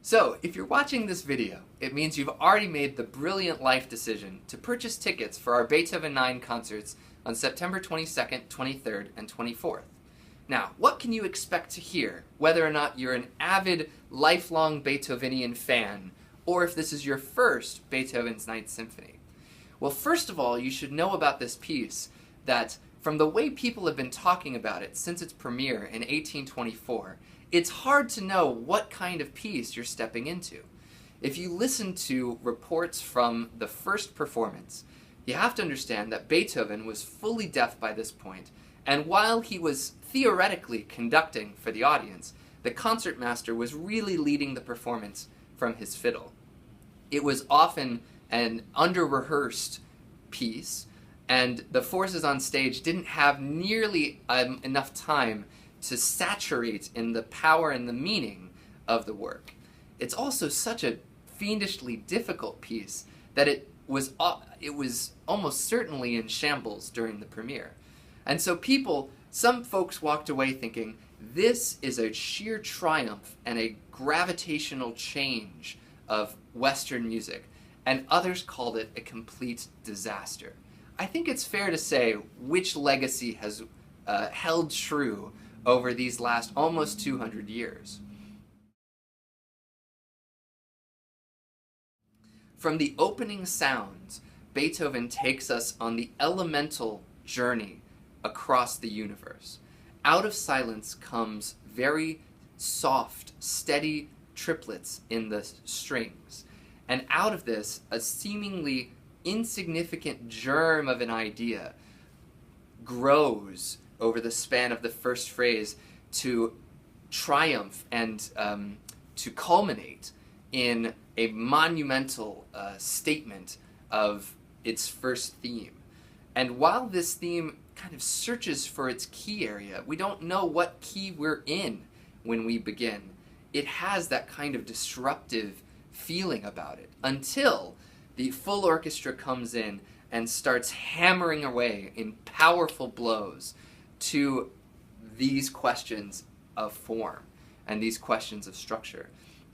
So, if you're watching this video, it means you've already made the brilliant life decision to purchase tickets for our Beethoven 9 concerts on September 22nd, 23rd, and 24th. Now, what can you expect to hear, whether or not you're an avid, lifelong Beethovenian fan, or if this is your first Beethoven's Ninth Symphony? Well, first of all, you should know about this piece that, from the way people have been talking about it since its premiere in 1824, it's hard to know what kind of piece you're stepping into. If you listen to reports from the first performance, you have to understand that Beethoven was fully deaf by this point, and while he was theoretically conducting for the audience, the concertmaster was really leading the performance from his fiddle. It was often an under-rehearsed piece, and the forces on stage didn't have nearly enough time to saturate in the power and the meaning of the work. It's also such a fiendishly difficult piece that it was almost certainly in shambles during the premiere. And so some folks walked away thinking, this is a sheer triumph and a gravitational change of Western music, and others called it a complete disaster. I think it's fair to say which legacy has held true over these last almost 200 years. From the opening sounds, Beethoven takes us on the elemental journey across the universe. Out of silence comes very soft, steady triplets in the strings. And out of this, a seemingly insignificant germ of an idea grows over the span of the first phrase to triumph and to culminate in a monumental statement of its first theme. And while this theme kind of searches for its key area, we don't know what key we're in when we begin. It has that kind of disruptive feeling about it until the full orchestra comes in and starts hammering away in powerful blows to these questions of form and these questions of structure.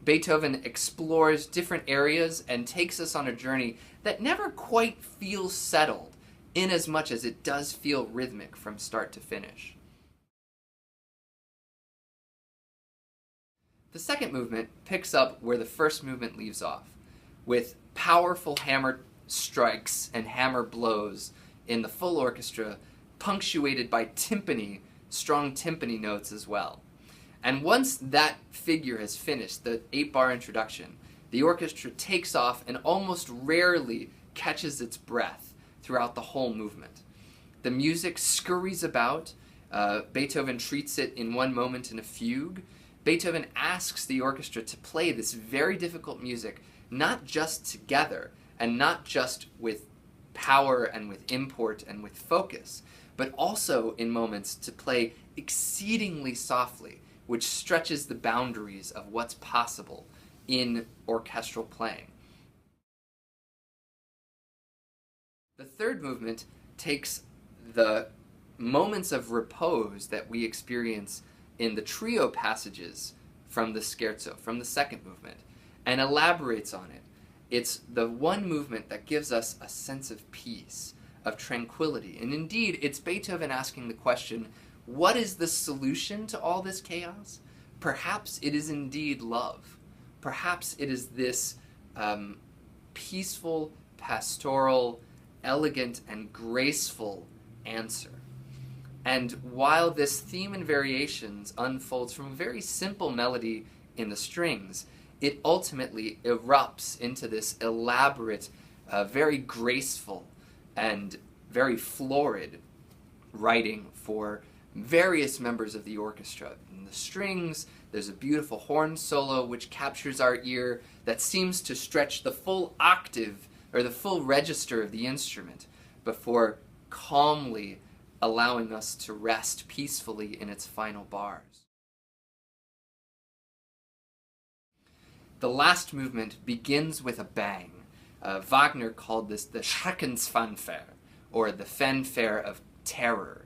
Beethoven explores different areas and takes us on a journey that never quite feels settled, in as much as it does feel rhythmic from start to finish. The second movement picks up where the first movement leaves off, with powerful hammer strikes and hammer blows in the full orchestra, punctuated by timpani, strong timpani notes as well. And once that figure has finished, the 8-bar introduction, the orchestra takes off and almost rarely catches its breath throughout the whole movement. The music scurries about. Beethoven treats it in one moment in a fugue. Beethoven asks the orchestra to play this very difficult music not just together and not just with power and with import and with focus, but also in moments to play exceedingly softly, which stretches the boundaries of what's possible in orchestral playing. The third movement takes the moments of repose that we experience in the trio passages from the scherzo, from the second movement, and elaborates on it. It's the one movement that gives us a sense of peace, of tranquility. And indeed, it's Beethoven asking the question, what is the solution to all this chaos? Perhaps it is indeed love. Perhaps it is this peaceful, pastoral, elegant, and graceful answer. And while this theme and variations unfolds from a very simple melody in the strings, it ultimately erupts into this elaborate, very graceful, and very florid writing for various members of the orchestra. In the strings, there's a beautiful horn solo which captures our ear that seems to stretch the full octave or the full register of the instrument before calmly allowing us to rest peacefully in its final bars. The last movement begins with a bang. Wagner called this the Schreckensfanfare, or the fanfare of terror.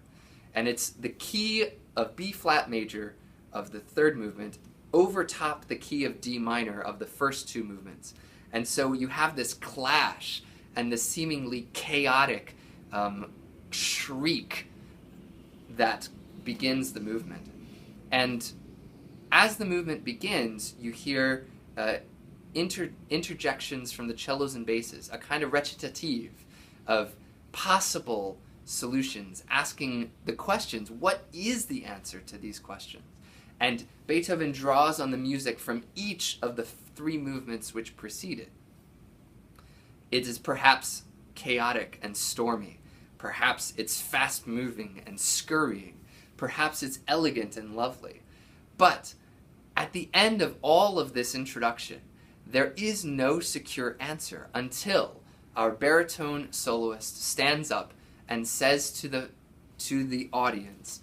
And it's the key of B-flat major of the third movement overtop the key of D minor of the first two movements. And so you have this clash and this seemingly chaotic shriek that begins the movement. And as the movement begins, you hear interjections from the cellos and basses, a kind of recitative of possible solutions, asking the questions, what is the answer to these questions? And Beethoven draws on the music from each of the three movements which precede it. It is perhaps chaotic and stormy. Perhaps it's fast-moving and scurrying. Perhaps it's elegant and lovely. But at the end of all of this introduction, there is no secure answer until our baritone soloist stands up and says to the audience,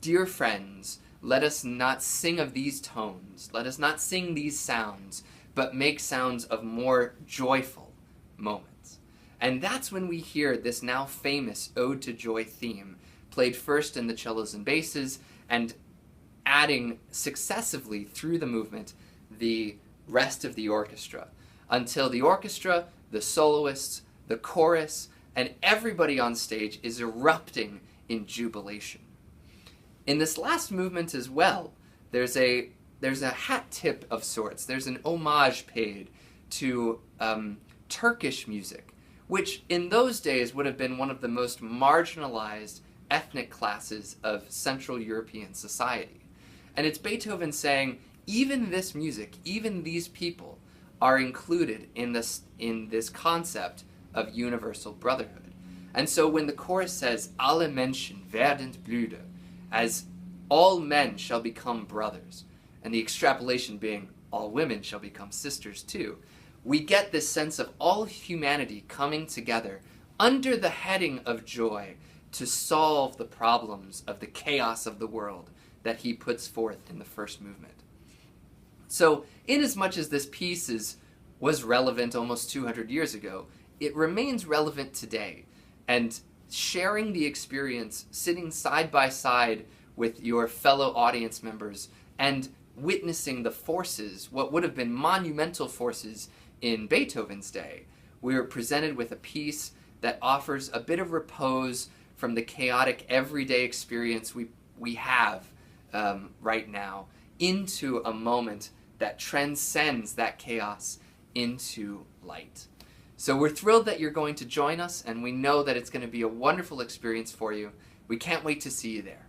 "Dear friends, let us not sing of these tones, let us not sing these sounds, but make sounds of more joyful moments." And that's when we hear this now famous Ode to Joy theme, played first in the cellos and basses, and adding successively through the movement the rest of the orchestra, until the orchestra, the soloists, the chorus, and everybody on stage is erupting in jubilation. In this last movement as well, there's a hat tip of sorts. There's an homage paid to Turkish music, which in those days would have been one of the most marginalized ethnic classes of Central European society. And it's Beethoven saying, even this music, even these people are included in this concept of universal brotherhood. And so when the chorus says, "Alle Menschen werden Brüder," as all men shall become brothers, and the extrapolation being all women shall become sisters too, we get this sense of all humanity coming together under the heading of joy to solve the problems of the chaos of the world that he puts forth in the first movement. So, inasmuch as this piece was relevant almost 200 years ago, it remains relevant today. And sharing the experience, sitting side by side with your fellow audience members, and witnessing the forces, what would have been monumental forces in Beethoven's day, we are presented with a piece that offers a bit of repose from the chaotic everyday experience we have right now into a moment that transcends that chaos into light. So we're thrilled that you're going to join us, and we know that it's going to be a wonderful experience for you. We can't wait to see you there.